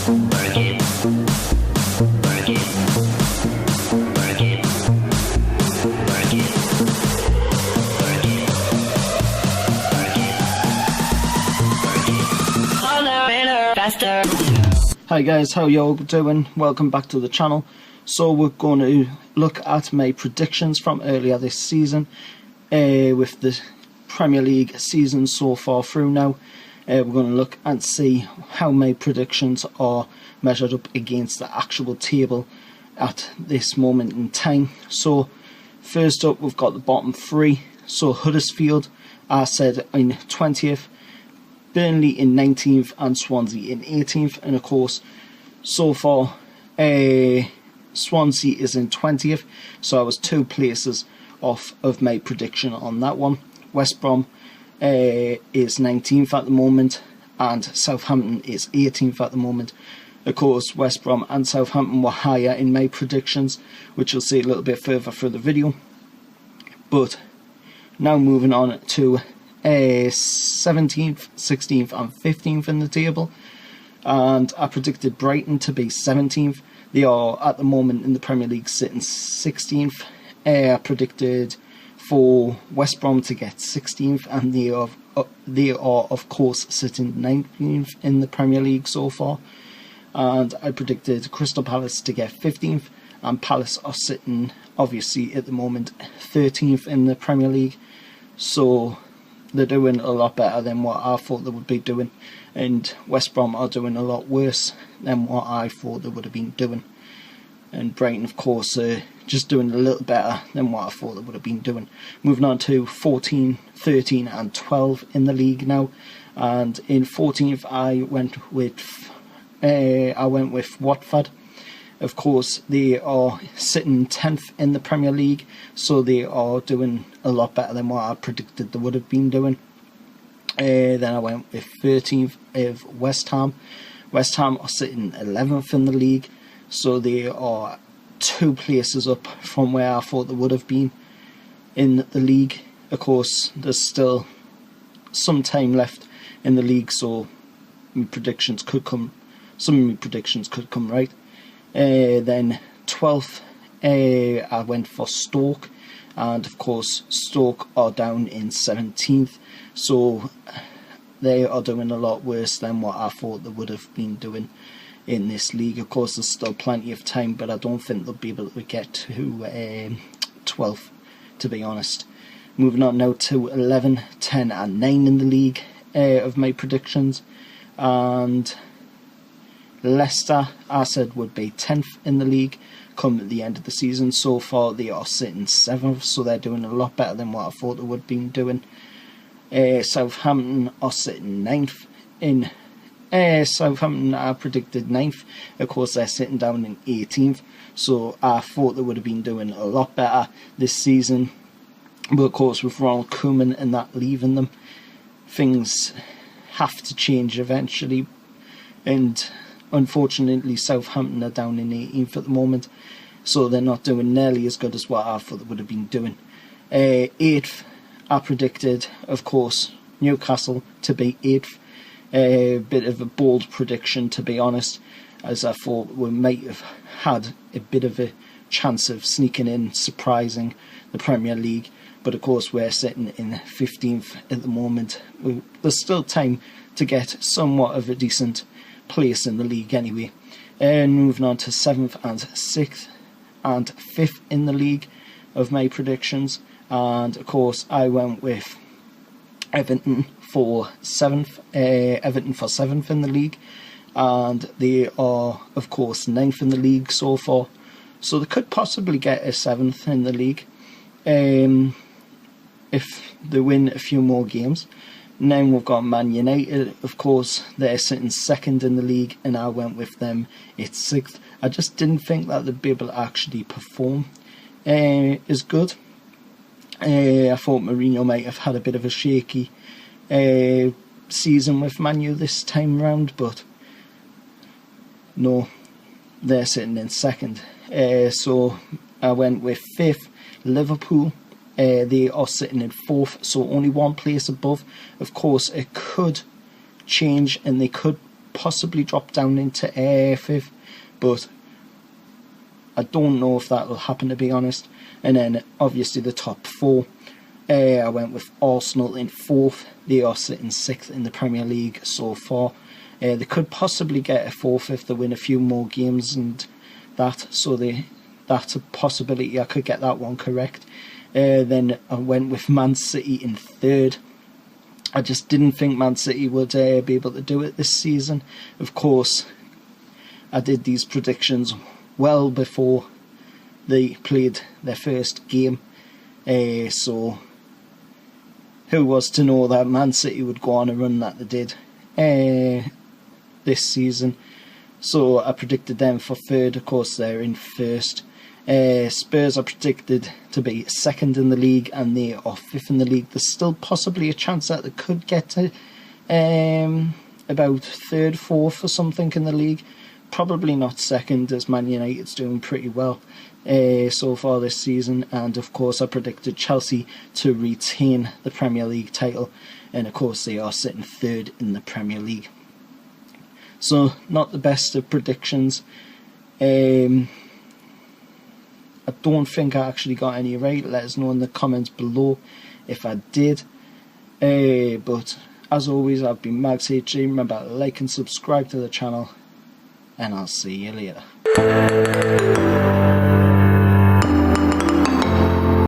Hi guys, how y'all doing? Welcome back to the channel. So we're going to look at my predictions from earlier this season with the Premier League season so far through now. We're going to look and see how my predictions are measured up against the actual table at this moment in time. So first up, we've got the bottom three. So Huddersfield, I said in 20th, Burnley in 19th and Swansea in 18th, and of course so far Swansea is in 20th, so I was 2 places off of my prediction on that one. West Brom is 19th at the moment, and Southampton is 18th at the moment. Of course, West Brom and Southampton were higher in my predictions, which you'll see a little bit further through the video. But now moving on to 17th, 16th and 15th in the table, and I predicted Brighton to be 17th. They are at the moment in the Premier League sitting 16th. I predicted for West Brom to get 16th, and they are of course sitting 19th in the Premier League so far. And I predicted Crystal Palace to get 15th, and Palace are sitting obviously at the moment 13th in the Premier League, so they're doing a lot better than what I thought they would be doing, and West Brom are doing a lot worse than what I thought they would have been doing. And Brighton, of course, just doing a little better than what I thought they would have been doing. Moving on to 14, 13 and 12 in the league now, and in 14th I went with Watford. Of course, they are sitting 10th in the Premier League, so they are doing a lot better than what I predicted they would have been doing. Then I went with 13th of West Ham. West Ham are sitting 11th in the league, so they are 2 places up from where I thought they would have been in the league. Of course, there's still some time left in the league, so some of my predictions could come right. Then 12th, I went for Stoke, and of course Stoke are down in 17th, so they are doing a lot worse than what I thought they would have been doing in this league. Of course, there's still plenty of time, but I don't think they'll be able to get to 12th, to be honest. Moving on now to 11, 10 and 9 in the league of my predictions, and Leicester, I said, would be 10th in the league come at the end of the season. So far they are sitting 7th, so they're doing a lot better than what I thought they would have been doing. Southampton are sitting 9th. In Southampton I predicted 9th. Of course they're sitting down in 18th, so I thought they would have been doing a lot better this season. But of course with Ronald Koeman and that leaving them, things have to change eventually, and unfortunately Southampton are down in 18th at the moment, so they're not doing nearly as good as what I thought they would have been doing. 8th, I predicted, of course, Newcastle to be 8th. A bit of a bold prediction, to be honest, as I thought we might have had a bit of a chance of sneaking in, surprising the Premier League. But of course we're sitting in 15th at the moment. There's still time to get somewhat of a decent place in the league anyway. And moving on to 7th and 6th and 5th in the league of my predictions, and of course I went with Everton for 7th in the league, and they are of course 9th in the league so far, so they could possibly get a 7th in the league if they win a few more games. And then we've got Man United, of course, they're sitting 2nd in the league, and I went with them at 6th. I just didn't think that they'd be able to actually perform as good. I thought Mourinho might have had a bit of a shaky season with Man U this time round, but no, they're sitting in 2nd. So I went with 5th, Liverpool. They are sitting in 4th, so only 1 place above. Of course, it could change and they could possibly drop down into 5th, but I don't know if that will happen, to be honest. And then obviously the top 4, I went with Arsenal in 4th. They are sitting 6th in the Premier League so far. They could possibly get a 4th if they win a few more games and that, so that's a possibility. I could get that one correct. Then I went with Man City in 3rd. I just didn't think Man City would be able to do it this season. Of course, I did these predictions well before they played their first game. So who was to know that Man City would go on a run that they did this season? So I predicted them for 3rd. Of course, they're in 1st. Spurs are predicted to be 2nd in the league, and they are 5th in the league. There's still possibly a chance that they could get to about 3rd, 4th or something in the league. Probably not 2nd, as Man United's doing pretty well so far this season. And of course I predicted Chelsea to retain the Premier League title, and of course they are sitting 3rd in the Premier League. So not the best of predictions. I don't think I actually got any right. Let us know in the comments below if I did. But as always, I've been Mags HG. Remember to like and subscribe to the channel, and I'll see you later.